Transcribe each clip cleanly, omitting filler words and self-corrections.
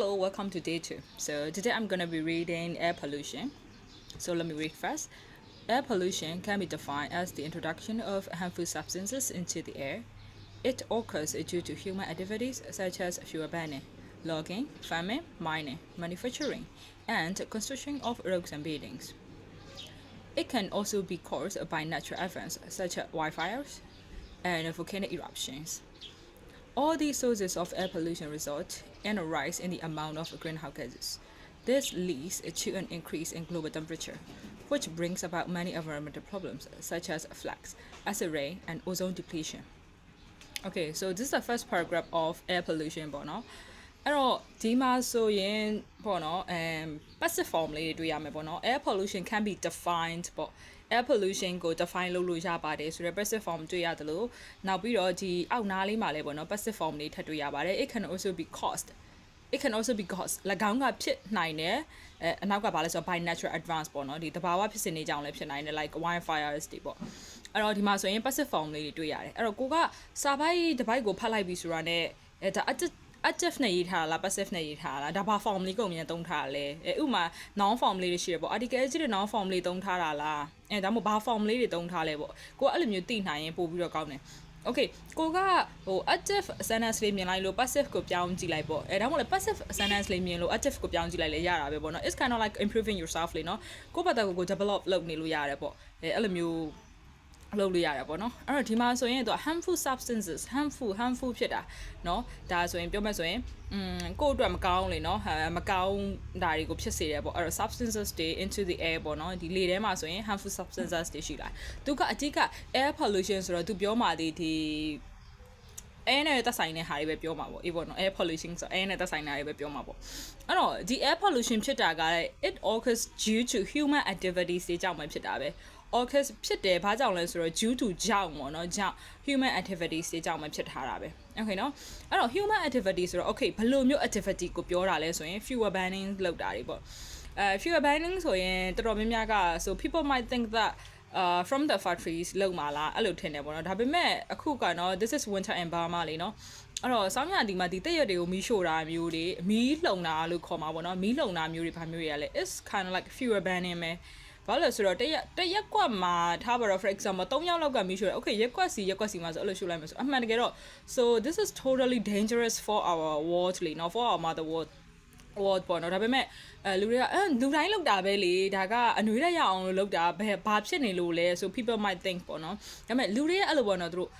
people, welcome to day 2. So today I'm going to be reading air pollution. So let me read first. Air pollution can be defined as the introduction of harmful substances into the air. It occurs due to human activities such as fuel burning, logging, farming, mining, manufacturing, and construction of roads and buildings. It can also be caused by natural events such as wildfires and volcanic eruptions. All these sources of air pollution result in a rise in the amount of greenhouse gases. This leads to an increase in global temperature, which brings about many environmental problems such as floods, acid rain, and ozone depletion. Okay, so this is the first paragraph of air pollution ပေါ့နော်။အဲ့တော့ဒီမှာဆိုရင်ပေါ့နော်passive form လေးတွေတွေ့ရမယ်ပေါ့နော် air pollution can be defined ပေါ့ air pollution ကို define လုပ်လို့ရပါတယ်ဆိုတော့ passive form တွေ့ရတယ်လို့နောက်ပြီးတော့ဒီအောက်နားလေးမှာလည်းပေါ့နော် passive form လေးထပ်တွေ့ရပါတယ် it can also be caused ၎င်းကဖြစ်နိုင်တယ်အနောက်ကဘာလဲဆိုတော့ by natural advance ပေါ့နော်ဒီတဘာဝဖြစ်စဉ်တွေကြောင့်လည်းဖြစ်နိုင်တယ် like wildfires တွေပေါ့အဲ့တော့ဒီမှာဆိုရင် passive form လေးတွေတွေ့ရတယ်အဲ့တော့ကိုကစာပိုက်တစ်ပိုက်ကိုဖတ်လိုက်ပြီဆိုတာနဲ့ဒါactive နဲ့ရေးထားတာလား passive နဲ့ရေးထားတာလားဒါဘာ form လေးကိုအမြင်သုံးထားတာလဲဥပမာ noun form လေးတွေရှိတယ်ပေါ့ article ကြီးတဲ့ noun form လေးသုံးထားတာလားဒါမှမဟုတ်ဘာ form လေးတွေသုံးထားလဲပေါ့ကိုကအဲ့လိုမျိုးသိနိုင်ရင်ပို့ပြီးတော့ကောင်းတယ် Okay ကိုကactive sentence လေးမြင်လိုက်လို့ passive ကိုပြောင်းကြည့်လိုက်ပေါ့ဒါမှမဟုတ် passive sentence လေးမြင်လို့ active ကိုပြောင်းကြည့်လိုက်လေရတာပဲပေါ့နော် it's kind of like improving yourself လေနော်ကိုယ့်ဘာသာကို develop လုပ်နေလို့ရတယ်ပေါ့အဲ့လိုမျိုးလုပ်လို့ရတယ်ပေါ့နော်အဲ့တော့ဒီမှာဆိုရင်သူ harmful substances harmful ဖြစ်တာเนาะဒါဆိုရင်ပြောမှဆိုရင်ကိုယ့်အတွက်မကောင်းလေเนาะမကောင်းတာတွေကိုဖြစ်စေတယ်ပေါ့အဲ့တော့ substances တွေ into the air ပေါ့နော်ဒီလေထဲမှာဆိုရင် harmful substances တွေရှိလာသူကအဓိက air pollution ဆိုတော့သူပြောမှဒီ air နဲ့သက်ဆိုင်တဲ့ဟာတွေပဲပြောမှာပေါ့အေးပေါ့နော် air pollution ဆို air နဲ့သက်ဆိုင်တာတွေပဲပြောမှာပေါ့အဲ့တော့ဒီ air pollution ဖြစ်တာကလည်း it occurs due to human activities တွေကြောင့်ပဲဖြစ်တာပဲoccurs ဖြစ်တယ်ဘာကြောင့်လဲဆိုတော့ due to ကြောင့်ပေါ့နော်ကြောင့် human activities တွေကြောင့်ပဲဖြစ်ထားတာပဲ okay နော်အဲ့တော့ human activity ဆိုတော့ okay ဘယ်လိုမျိုး activity ကိုပြောတာလဲဆိုရင် fuel burning လုပ်တာတွေပေါ့fuel burning ဆိုရင်တော်တော်များများက so people might think that from the factories လောက်မှာလားအဲ့လိုထင်တယ်ပေါ့နော်ဒါပေမဲ့အခုကနော် this is winter in Burma လေနော်အဲ့တော့ဆောင်းရာသီမှာဒီတက်ရက်တွေကိုမီးရှို့တာမျိုးတွေမီးလှုံတာလို့ခေါ်မှာပေါ့နော်မီးလှုံတာမျိုးတွေဘာမျိုးတွေကလဲ it's kind of like fuel burning ပဲဘာလို့ဆိုတော့တရက်ကွက်မှာထားပါတော့ for example 3ယောက်လောက်ကမီးရှို့တယ် okay ရက်ကွက်စီမှာဆိုအဲ့လိုရှို့လိုက်မယ်ဆိုအမှန်တကယ်တော့ so this is totally dangerous for our world လေနော် for our mother world ပေါ့နော်ဒါပေမဲ့လူတွေကလူတိုင်းလောက်တာပဲလေဒါကအနှွေးရရအောင်လို့လောက်တာဘာဖြစ်နေလို့လဲ so people might think ပေါ့နော်ဒါပေမဲ့လူတွေရဲ့အဲ့လိုပေါ့နော်သူတို့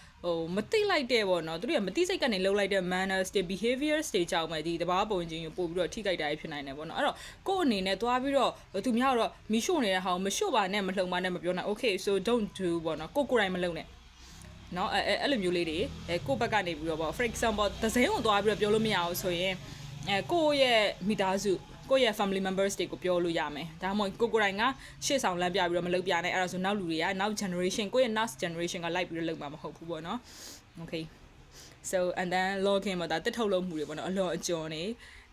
မသိလိုက်တဲ့ပေါ့နော်သူတို့ကမသိစိတ်ကနေလောက်လိုက်တဲ့ manners တွေ behaviors တွေကြောင့်ပဲဒီတဘာပုံချင်းကိုပို့ပြီးတော့ထိခိုက်တာဖြစ်နိုင်တယ်ပေါ့နော်အဲ့တော့ကိုယ့်အနေနဲ့သွားပြီးတော့သူများတော့မီးရှို့နေတဲ့ဟာကိုမရှို့ပါနဲ့မလှုံပါနဲ့မပြောနိုင် okay so don't do ပေါ့နော်ကိုယ်တိုင်မလုပ်နဲ့နော်အဲ့လိုမျိုးလေးတွေကိုယ့်ဘက်ကနေပြီးတော့ပေါ့ for example သစင်းကိုသွားပြီးတော့ပြောလို့မရအောင်ဆိုရင်ကိုယ့်ရဲ့မိသားစုကိုယ့်ရဲ့ family members တွေကိုပြောလို့ရမယ်ဒါမှမဟုတ်ကိုယ်တိုင်ကရှေ့ဆောင်လမ်းပြပြီးတော့မလုပ်ပြနဲ့အဲ့ဒါဆိုနောက်လူတွေကနောက် generation ကိုယ့်ရဲ့ next generation ကလိုက်ပြီးတော့လုပ်မှာမဟုတ်ဘူးပေါ့နော် okay so and then logging မှာဒါတစ်ထုတ်လုပ်မှုတွေပေါ့နော်အလွန်အကျွံနေ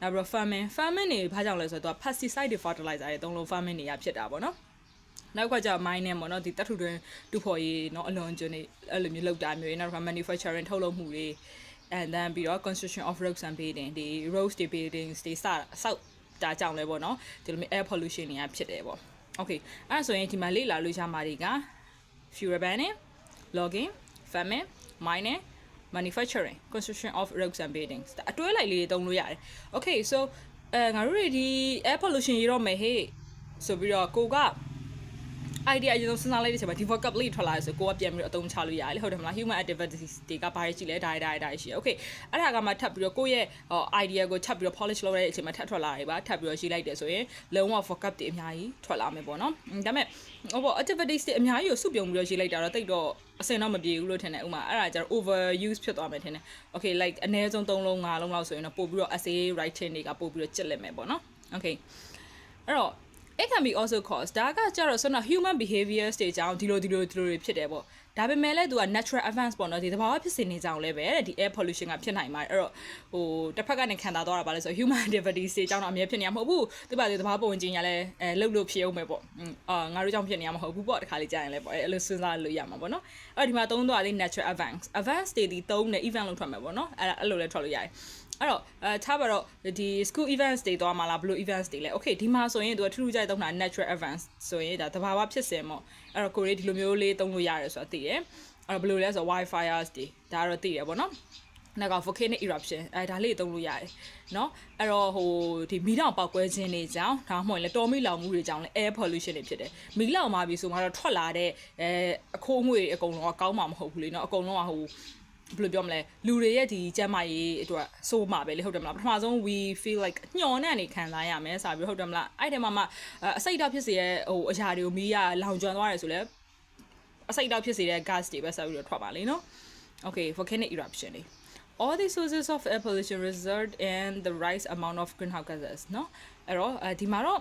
နောက်ပြီးတော့ farming တွေဘာကြောင့်လဲဆိုတော့သူက pesticide တွေ fertilizer တွေသုံးလို့ farming တွေကဖြစ်တာပေါ့နော်နောက်ကကြောင့် mining ပေါ့နော်ဒီတပ်ထုတွင်တူဖို့ရေးเนาะအလွန်အကျွံနေအဲ့လိုမျိုးလုပ်တာမျိုးနောက်တစ်ခါ manufacturing ထုတ်လုပ်မှုတွေ and then ပြီးတော့ construction of roads and building ဒီ roads တွေ buildings တွေဆောက်တာကြောင့်လဲပေါ့နော်ဒီလိုမျိုး air pollution တွေကဖြစ်တယ်ပေါ့ okay အဲ့ဒါဆိုရင်ဒီမှာလေ့လာလို့ရမှာတွေက fuel burning logging farming mining manufacturing construction of roads and buildings အတွဲလိုက်လေးတွေသုံးလို့ရတယ် okay so ငါတို့ဒီ air pollution ရေးတော့မယ်ဟေ့ဆိုပြီးတော့ကိုကidea အရင်ဆုံးစဉ်းစားလိုက်တဲ့အချိန်မှာဒီ vocabulary ထွက်လာတယ်ဆိုကိုကပြန်ပြီးတော့အသုံးချလို့ရတယ်လေဟုတ်တယ်မလား human activities တွေကဘာတွေရှိလဲဒါရှိရ okay အဲ့ဒါကမှထပ်ပြီးတော့ကိုရဲ့ idea ကိုထပ်ပြီးတော့ polish လုပ်ရတဲ့အချိန်မှာထပ်ထွက်လာတယ်ပါထပ်ပြီးတော့ရေးလိုက်တယ်ဆိုရင်လုံးဝ vocab တွေအများကြီးထွက်လာမယ်ပေါ့နော်ဒါပေမဲ့ဟို activities တွေအများကြီးကိုစုပြုံပြီးတော့ရေးလိုက်တာတော့တိတ်တော့အစင်တော့မပြေဘူးလို့ထင်တယ်ဥမာအဲ့ဒါကျတော့ over use ဖြစ်သွားမယ်ထင်တယ် okay like အနည်းဆုံး3လုံး5လုံးလောက်ဆိုရင်တော့ပို့ပြီးတော့ essay writing တွေကပို့ပြီးတော့ကျစ်လက်မယ်ပေါ့နော် okay အဲ့တော့it can be also caused ဒါကကြတော့ဆိုတော့ human behaviors တွေကြောင့်ဒီလိုတွေဖြစ်တယ်ပေါ့ဒါပေမဲ့လည်းသူက natural events ပေါ့နော်ဒီသဘာဝဖြစ်စဉ်တွေကြောင့်လည်းပဲဒီ air pollution ကဖြစ်နိုင်ပါတယ်အဲ့တော့ဟိုတစ်ဖက်ကနေခံစားသွားတာပါလဲဆို human activities တွေကြောင့်တော့အများဖြစ်နေရမဟုတ်ဘူးသူပါလေသဘာဝပုံချင်းရလဲလှုပ်လို့ဖြစ်အောင်ပဲပေါ့ငါတို့ကြောင့်ဖြစ်နေရမဟုတ်ဘူးပေါ့တခါလေးကြာရင်လည်းပေါ့အဲ့လိုစဉ်းစားလို့ရမှာပေါ့နော်အဲ့ဒီမှာသုံးသွားလေး natural events တွေဒီသုံးနေ event လို့ထွက်မှာပေါ့နော်အဲ့လိုလည်းထွက်လို့ရတယ် အဲ့တော့ထားပါတော့ဒီ school events တွေသွားမှာလားဘယ်လို events တွေလဲ okay ဒီမှာဆိုရင်သူကထူးထူးခြားခြားသုံးတာ natural events ဆိုရင်ဒါတဘာဝဖြစ်စဉ်ပေါ့အဲ့တော့ကိုရီဒီလိုမျိုးလေးသုံးလို့ရတယ်ဆိုတာသိတယ်အဲ့တော့ဘယ်လိုလဲဆိုတော့ Wi-Fi တွေဒါတော့သိတယ်ပေါ့နော်နောက်က volcanic eruption ဒါလေးသုံးလို့ရတယ်เนาะအဲ့တော့ဟိုဒီမီးတောင်ပေါက်ကွဲခြင်းတွေကြောင့်ဒါမှမဟုတ်လေတော်မီလောင်မှုတွေကြောင့်လေ air pollution တွေဖြစ်တယ်မီးလောင်မှာပြီဆိုမှတော့ထွက်လာတဲ့အခိုးအငွေ့တွေအကုန်လုံးကကောင်းမှာမဟုတ်ဘူးလေเนาะအကုန်လုံးကဟိုဘယ်လိုပြောမလဲလူတွေရဲ့ဒီကျန်းမာရေးအတွက်စိုးမှာပဲလေဟုတ်တယ်မလားပထမဆုံး we feel like ညှော်နဲ့နေခံစားရမယ်ဆိုပြီးဟုတ်တယ်မလားအဲ့ဒီမှာမှအစိတ်ဓာတ်ဖြစ်စေရဲ့ဟိုအရာတွေကိုမီးကလောင်ကျွမ်းသွားတယ်ဆိုလဲအစိတ်ဓာတ်ဖြစ်စေတဲ့ gas တွေပဲဆက်ပြီးတော့ထွက်ပါလေเนาะ okay volcanic eruption တွေall the sources of air pollution result in the rise amount of greenhouse gases เนาะအဲ့တော့ဒီမှာတော့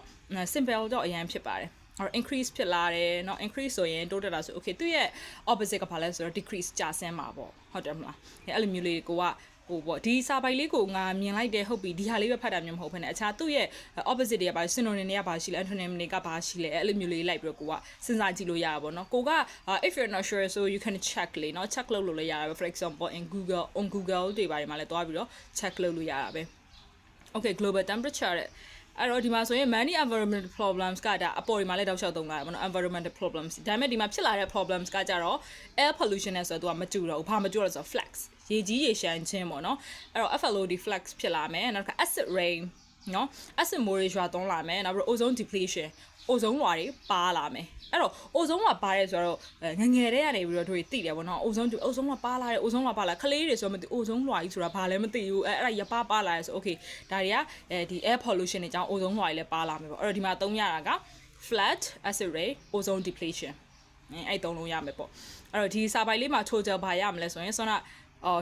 simple တော့အရင်ဖြစ်ပါတယ်or increase ဖြစ်လာတယ်เนาะ increase ဆိုရင်တိုးတက်တာဆို okay သူ့ရဲ့ opposite ကဘာလဲဆိုတော့ decrease ကျဆင်းမှာပေါ့ဟုတ်တယ်မလားအဲ့လိုမျိုးလေးကိုကဟိုပေါ့ဒီစာပိုက်လေးကိုငါမြင်လိုက်တယ်ဟုတ်ပြီဒီဟာလေးပဲဖတ်တာမျိုးမဟုတ်ဘဲနဲ့အခြားသူ့ရဲ့ opposite တွေကဘာ synonym တွေကဘာရှိလဲ antonym တွေကဘာရှိလဲအဲ့လိုမျိုးလေးလိုက်ပြီးတော့ကိုကစဉ်းစားကြည့်လို့ရတာပေါ့နော်ကိုက if you're not sure so you can check လေနော် check လုပ်လို့လည်းရတာပဲ for example in Google on Google တွေဘာတွေမှာလည်းတွားပြီးတော့ check လုပ်လို့ရတာပဲ okay global temperature တဲ့အဲ့တော့ဒီမှာဆိုရင် many environmental problems ကဒါအပေါ်ဒီမှာလည်းတောက်လျှောက်သုံးလာတယ်ပေါ့နော် environmental problems ဒါပေမဲ့ဒီမှာဖြစ်လာတဲ့ problems ကကြတော့ air pollution နဲ့ဆိုတော့သူကမတူတော့ဘူးဘာမတူတော့ဆိုတော့ flax ရေကြီးရေရှမ်းခြင်းပေါ့နော်အဲ့တော့ FLOD flax ဖြစ်လာမယ်နောက်က acid rain နော် acid moisture ရွာသွန်းလာမယ်နောက်ပြီး ozone depletion ozone လွှာတွေပါလာမယ်အဲ့တော့ ozone လွှာပါတယ်ဆိုတော့ငငယ်တဲ့ကနေပြီးတော့တို့သိတယ်ပေါ့နော် ozone လွှာပါလာတယ် ozone လွှာပါလာခလေးတွေဆိုတော့မသိ ozone လွှာကြီးဆိုတာဘာလဲမသိဘူးအဲ့ဒါရပါလာတယ်ဆို okay ဒါတွေကဒီ air pollution တွေကြောင့် ozone လွှာတွေလည်းပါလာမယ်ပေါ့အဲ့တော့ဒီမှာသုံးရတာက flat acid rain ozone depletion အဲ့သုံးလုံးရမယ်ပေါ့အဲ့တော့ဒီစာပိုက်လေးမှာချိုးကြဘာရမလဲဆိုရင်ဆောနာ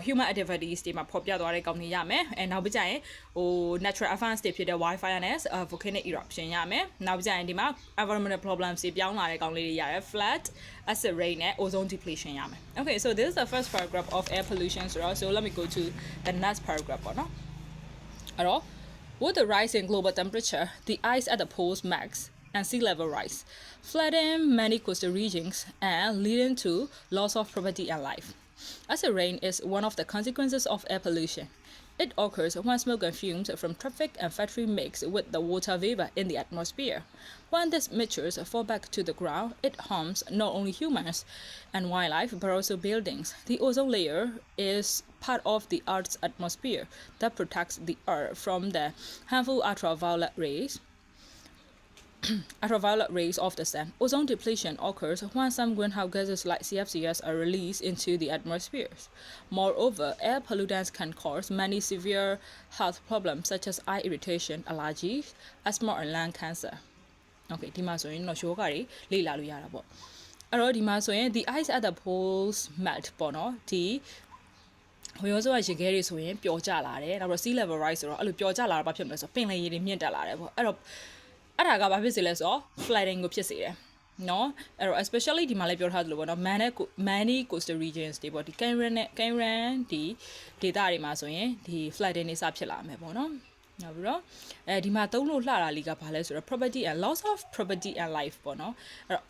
human activities တွေမှာဖော်ပြသွားတဲ့ကောင်းနေရမယ်အဲနောက်ပြကြရင်ဟို natural events တွေဖြစ်တဲ့ Wi-Fi နဲ့ volcanic eruption ရမယ်နောက်ပြကြရင်ဒီမှာ environmental problems တွေပြောင်းလာတဲ့ကောင်းလေးတွေရတယ် flood acid rain နဲ့ ozone depletion ရမယ် okay so this is the first paragraph of air pollution so let me go to the next paragraph ပေါ့နော်အဲ့တော့ with the rise in global temperature the ice at the poles melts and sea level rise flooding many coastal regions and leading to loss of property and life. Acid rain is one of the consequences of air pollution. It occurs when smoke and fumes from traffic and factory mix with the water vapor in the atmosphere. When these mixtures fall back to the ground, it harms not only humans and wildlife but also buildings. The ozone layer is part of the Earth's atmosphere that protects the Earth from the harmful ultraviolet rays of the sun. Ozone depletion occurs when some greenhouse gases like CFCs are released into the atmosphere. Moreover, air pollutants can cause many severe health problems such as eye irritation, allergies, asthma, and lung cancer. Okay, ဒီမှာဆိုရင်တော့ရှိုးကတွေလေ့လာလို့ရတာပေါ့အဲ့တော့ဒီမှာဆိုရင် the ice at the poles melt ပေါ့နော်ဒီဟိုရောဆိုရေခဲတွေဆိုရင်ပျော်ကျလာတယ်နောက်ပြီး sea level rise ဆိုတော့အဲ့လိုပျော်ကျလာတာဘာဖြစ်မလဲဆိုတော့ပင်လယ်ရေတွေမြင့်တက်လာတယ်ပေါ့အဲ့တော့အဲ့ဒါကဘာဖြစ်စေလဲဆိုတော့ flooding ကိုဖြစ်စေတယ်နော်အဲ့တော့ especially ဒီမှာလည်းပြောထားသလိုပေါ့နော် many coastal regions တွေပေါ့ဒီ Karen ဒီ data တွေမှာဆိုရင်ဒီ flooding တွေစဖြစ်လာမယ်ပေါ့နော်နောက်ပြီးတော့ဒီမှာသုံးလို့လှတာလေးကဘာလဲဆိုတော့ property and loss of property and life ပေါ့နော်အဲ့တော့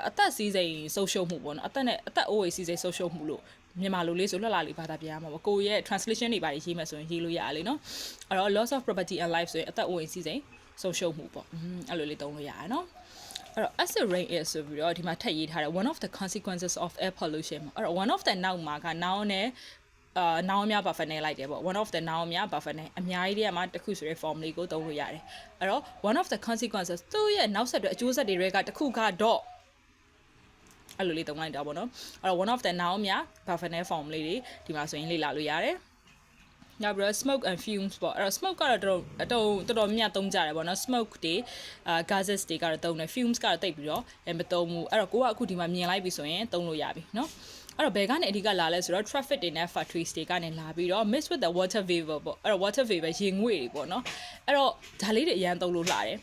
အသက်စီးစိမ်ဆုံးရှုံးမှုပေါ့နော်အသက်အိုးဝေးစီးစိမ်ဆုံးရှုံးမှုလို့မြန်မာလိုလေးဆိုလှလာလေးဘာသာပြန်ရမှာပေါ့ကိုရဲ့ translation တွေပါရေးမယ်ဆိုရင်ရေးလို့ရတယ်လေနော်အဲ့တော့ loss of property and life ဆိုရင်အသက်အိုးဝေးစီးစိမ်ဆုံးရှုံးမှုပေါ့အဲ့လိုလေးသုံးလို့ရတယ်နော်အဲ့တော့ acid rain is ဆိုပြီးတော့ဒီမှာထပ်ရေးထားတယ် one of the consequences of air pollution အဲ့တော့ one of the နောက်မှာက noun နဲ့noun များ buffer နဲ့လိုက်တယ်ပေါ့ one of the noun များ buffer နဲ့အများကြီးတည်းမှာတစ်ခုဆိုရဲ form လေးကိုသုံးလို့ရတယ်အဲ့တော့ one of the consequences သူ့ရဲ့နောက်ဆက်တွဲအကျိုးဆက်တွေကတစ်ခုကတော့အဲ့လိုလေးသုံးလိုက်တာပေါ့နော်အဲ့တော့ one of the noun များ buffer နဲ့ form လေးတွေဒီမှာဆိုရင်လေ့လာလို့ရတယ်နောက်ပြီးတော့ smoke and fumes ပေါ့အဲ့တော့ smoke ကတော့တော်တော်များသုံးကြတယ်ပေါ့နော် smoke တွေ gases တွေကတော့သုံးတယ် fumes ကတော့တိတ်ပြီးတော့မသုံးဘူးအဲ့တော့ကိုကအခုဒီမှာမြင်လိုက်ပြီဆိုရင်သုံးလို့ရပြီเนาะအဲ့တော့ဘယ်ကနေအဓိကလာလဲဆိုတော့ traffic တွေနဲ့ factories တွေကနေလာပြီးတော့ mix with the water vapor ပေါ့အဲ့တော့ water vapor ရေငွေ့တွေပေါ့เนาะအဲ့တော့ဒါလေးတွေအရင်သုံးလို့လှတယ်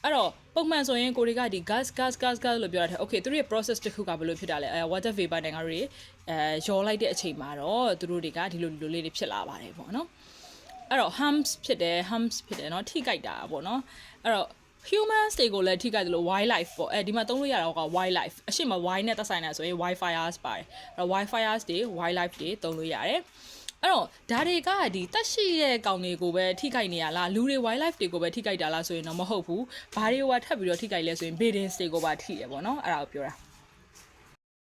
အဲ့တော့ပုံမှန်ဆိုရင်ကိုတွေကဒီ gas လို့ပြောတာတဲ့ okay သူတို့ရဲ့ process တစ်ခုကဘယ်လိုဖြစ်တာလဲwater vapor တွေငါတို့တွေရောလိုက်တဲ့အချိန်မှာတော့သူတို့တွေကဒီလိုလေးတွေဖြစ်လာပါတယ်ပေါ့နော်အဲ့တော့ harms ဖြစ်တယ်เนาะထိကြိုက်တာပေါ့နော်အဲ့တော့ humans တွေကိုလည်းထိကြိုက်တယ်လို့ wildlife ပေါ့ဒီမှာသုံးလို့ရတာက wildlife အရှိမ wild နဲ့သက်ဆိုင်တာဆိုရင် wildfires ပါတယ်အဲ့တော့ wildfires တွေ wildlife တွေသုံးလို့ရတယ် အဲ့တော့ဒါတွေကဒီတက်ရှိတဲ့ကောင်တွေကိုပဲထိခိုက်နေရလားလူတွေ wildlife တွေကိုပဲထိခိုက်တာလားဆိုရင်တော့မဟုတ်ဘူးဘာတွေကထပ်ပြီးတော့ထိခိုက်လဲဆိုရင် buildings တွေကိုပါထိတယ်ပေါ့နော်အဲ့ဒါကိုပြောတာ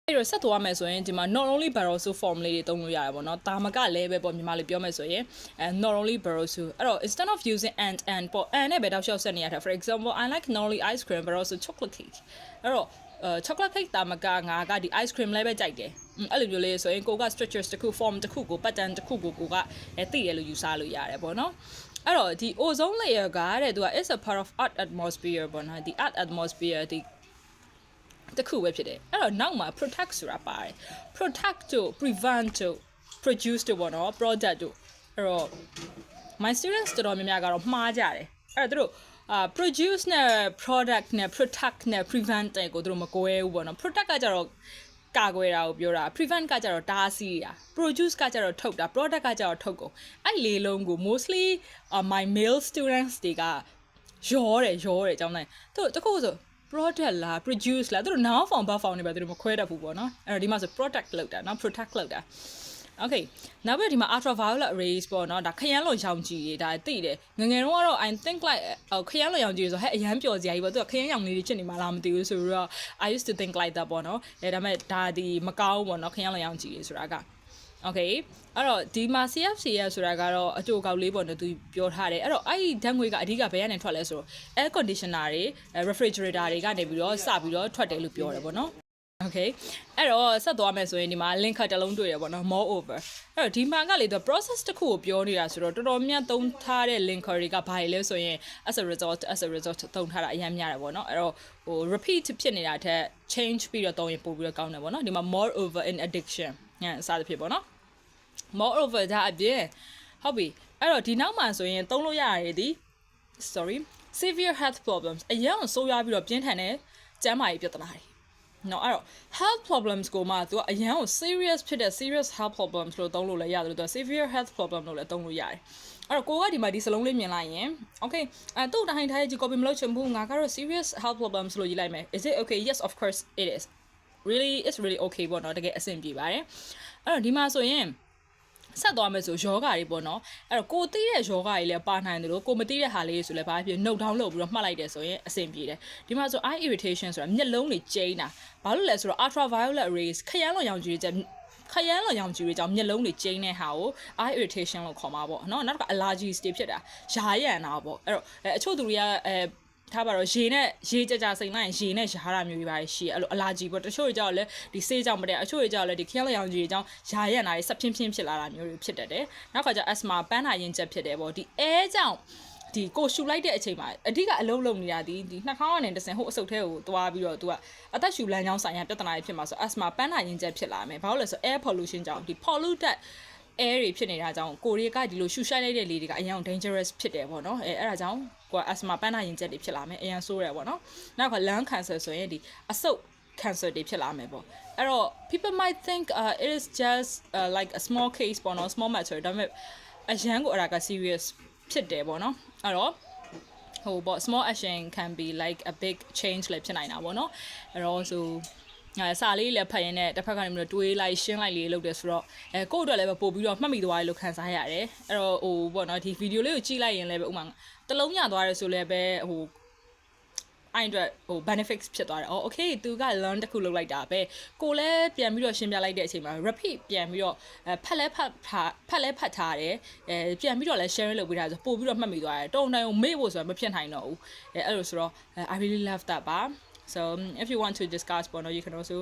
အဲ့တော့ဆက်သွားမယ်ဆိုရင်ဒီမှာ not only Barroso form လေးတွေသုံးလို့ရတယ်ပေါ့နော်တာမကလည်းပဲပေါ့မြန်မာလိုပြောမယ်ဆိုရင်not only Barroso အဲ့တော့ instead of using and ပေါ့ and နဲ့ပဲတောက်လျှောက်ဆက်နေရတာ for example I like not only ice cream but also chocolate cake အဲ့တော့chocolate cake တာမကငါကဒီ ice cream လည်းပဲကြိုက်တယ်အဲ့လိုမျိုးလေးဆိုရင်ကိုက structures တစ်ခု form တစ်ခုကို pattern တစ်ခုကိုကိုကသိရလို့ယူဆလို့ရတယ်ပေါ့နော်အဲ့တော့ဒီ ozone layer ကတဲ့သူက is a part of earth atmosphere ပေါ့နော်ဒီ earth atmosphere ဒီတစ်ခုပဲဖြစ်တယ်အဲ့တော့နောက်မှာ protect ဆိုတာပါတယ် protect တို့ prevent တို့ produce တို့ပေါ့နော် product တို့အဲ့တော့ my students တော်တော်များများကတော့မှားကြတယ်အဲ့တော့သူတို့ produce နဲ့ product နဲ့ protect နဲ့ prevent တွေကိုသူတို့မကွဲဘူးပေါ့နော် protect ကကြတော့ကာကွယ်တာကိုပြောတာ prevent ကကြတော့တားဆီးတာ produce ကကြတော့ထုတ်တာ product ကကြတော့ထုတ်ကုန်အဲ့လေးလုံးကို mostly my male students တွေကရောတယ်အကြောင်းတိုင်းသူတခုဆို product လား produce လားသူတို့ noun form verb form တွေပဲသူတို့မခွဲတတ်ဘူးပေါ့နော်အဲ့တော့ဒီမှာဆို product လောက်တာနော် protect လောက်တာ okay နောက်ပြီးဒီမှာ ultraviolet rays ပေါ့နော်ဒါခရမ်းလွန်ရောင်ခြည်တွေဒါသိတယ်ငငယ်တော့ကတော့ I think like ခရမ်းလွန်ရောင်ခြည်ဆိုဟဲ့အရန်ပျော်စရာကြီးပေါ့သူကခရမ်းရောင်လေးတွေဖြစ်နေမှလားမသိဘူးဆိုတော့ I used to think like that ပေါ့နော်ဒါပေမဲ့ဒါဒီမကောင်းပေါ့နော်ခရမ်းလွန်ရောင်ခြည်တွေဆိုတာကokay အဲ့တော့ဒီမှာ CFCS ဆိုတာကတော့အတူကောက်လေးပေါ့နော်သူပြောထားတယ်အဲ့တော့အဲ့ဒီဓာတ်ငွေကအဓိကဘယ်ကနေထွက်လဲဆိုတော့ air conditioner တွေ refrigerator တွေကနေပြီးတော့စပြီးတော့ထွက်တယ်လို့ပြောတယ်ပေါ့နော်okay အဲ့တော့ဆက်သွားမယ်ဆိုရင်ဒီမှာ link တစ်လုံးတွေ့ရပေါ့နော် moreover အဲ့တော့ဒီမှာကလေသူ process တစ်ခုကိုပြောနေတာဆိုတော့တော်တော်များသုံးထားတဲ့ link တွေကဘာတွေလဲဆိုရင် as a result သုံးထားတာအများများတယ်ပေါ့နော်အဲ့တော့ဟို repeat ဖြစ်နေတာထက် change ပြီးတော့သုံးရင်ပို့ပြီးတော့ကောင်းတယ်ပေါ့နော်ဒီမှာ moreover in addiction ညစသဖြင့်ပေါ့နော် moreover ဒါအပြင်ဟုတ်ပြီအဲ့တော့ဒီနောက်မှာဆိုရင်သုံးလို့ရရတယ်ဒီ severe health problems အရင်ကဆိုးရွားပြီးတော့ပြင်းထန်တဲ့ကျန်းမာရေးပြဿနာတွေနော်အဲ့တော့ health problems ကိုမှသူကအရန်ကို serious ဖြစ်တဲ့ serious health problems လို့သုံးလို့လည်းရတယ်လို့သူ severe health problem လို့လည်းသုံးလို့ရတယ်အဲ့တော့ကိုကဒီမှာဒီစလုံးလေးမြင်လိုက်ရင် okay သူ့တိုင်းထားရဲ့ copy မလုပ်ချင်ဘူးငါကတော့ serious health problems လို့ရေးလိုက်မယ် is it okay yes of course it is really it's really okay ပေါ့နော်တကယ်အဆင်ပြေပါတယ်အဲ့တော့ဒီမှာဆိုရင်ဆက်သွားမယ်ဆိုယောဂါတွေပေါ့နော်အဲ့တော့ကိုသိတဲ့ယောဂါတွေလည်းပါနိုင်တယ်လို့ကိုမသိတဲ့ဟာလေးဆိုလည်းဘာဖြစ် note down လုပ်ပြီးတော့မှတ်လိုက်တယ်ဆိုရင်အဆင်ပြေတယ်ဒီမှာဆို eye irritation ဆိုတာမျက်လုံးတွေကျိန်းတာဘာလို့လဲဆိုတော့ ultraviolet rays ခရမ်းလွန်ရောင်ခြည်တွေကြောင့်မျက်လုံးတွေကျိန်းတဲ့ဟာကို eye irritation လို့ခေါ်မှာပေါ့နော်နောက်တစ်ခါ allergies တွေဖြစ်တာယားရံတာပေါ့အဲ့တော့အချို့သူတွေကထားပါတော့ရေကြစိန်လိုက်ရင်ရေနဲ့ရှားတာမျိုးတွေပါရှိအဲ့လိုအလာဂျီပေါ့တချို့တွေကြောက်လဲဒီဆေးကြောင့်မတဲ့အချို့တွေကြောက်လဲဒီခရမ်းလျောင်ကြီးတွေကြောင့်ယာရက်နာတွေဆက်ဖြင်းဖြစ်လာတာမျိုးတွေဖြစ်တတ်တယ်နောက်ခါကျ asthma ပန်းနာရင်ကျက်ဖြစ်တယ်ပေါ့ဒီအဲကြောင့်ဒီကိုရှူလိုက်တဲ့အချိန်မှာအဓိကအလုံးလုံးနေတာဒီနှာခေါင်းကနေတဆင်ဟိုအဆုတ်ထဲကိုသွားပြီးတော့သူကအသက်ရှူလမ်းကြောင်းဆိုင်ရာပြဿနာတွေဖြစ်မှာဆို asthma ပန်းနာရင်ကျက်ဖြစ်လာမယ်ဘာလို့လဲဆို air pollution ကြောင့်ဒီ polluted air တွေဖြစ်နေတာကြောင့်ကိုရီးယားကဒီလိုရှူရှိုက်လိုက်တဲ့လေတွေကအရင် dangerous ဖြစ်တယ်ပေါ့နော်အဲ့ဒါကြောင့်ကိုက asthma ပန်းနာရင်ကျက်တွေဖြစ်လာမယ်အရင်ဆိုးရပေါ့နော်နောက်က lung cancer ဆိုရင်ဒီအဆုတ် cancer တွေဖြစ်လာမယ်ပေါ့အဲ့တော့ people might think it is just like a small case ပေါ့နော် small matter ဒါပေမဲ့အရန်ကိုအဲ့ဒါက serious ဖြစ်တယ်ပေါ့နော်အဲ့တော့ဟိုပေါ့ small action can be like a big change လည်းဖြစ်နိုင်တာပေါ့နော်အဲ့တော့ဆိုစာလေးလည်းဖတ်ရင်းနဲ့တစ်ဖက်ကနေပြီးတော့တွေးလိုက်ရှင်းလိုက်လေးလုပ်တယ်ဆိုတော့ကိုယ့်အတွက်လည်းပို့ပြီးတော့မှတ်မိသွားတယ်လို့ခံစားရတယ်အဲ့တော့ဟိုပေါ့နော်ဒီဗီဒီယိုလေးကိုကြည့်လိုက်ရင်လည်းဥမာတလုံးညသွားတယ်ဆိုလည်းပဲဟိုအဲ့အတွက်ဟို benefits ဖြစ်သွားတယ်။ okay သူက learn တစ်ခုလုပ်လိုက်တာပဲ။ကိုလည်းပြန်ပြီးတော့ရှင်းပြလိုက်တဲ့အချိန်မှာ repeat ပြန်ပြီးတော့ဖတ်ထားတယ်။ပြန်ပြီးတော့လည်း sharing လုပ်ပေးတာဆိုပို့ပြီးတော့မှတ်မိသွားတယ်။တုံတိုင်းကိုမေ့ဖို့ဆိုတာမဖြစ်နိုင်တော့ဘူး။အဲ့လိုဆိုတော့ I really love that ပါ။ So if you want to discuss ပေါ့နော် you can also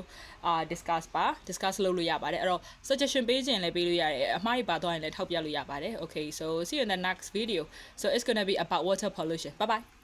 discuss လုပ်လို့ရပါတယ်အဲ့တော့ suggestion ပေးခြင်းလည်းပေးလို့ရတယ်အမှားတွေပါသွားရင်လည်းထောက်ပြလို့ရပါတယ် okay so see you in the next video so it's going to be about water pollution bye bye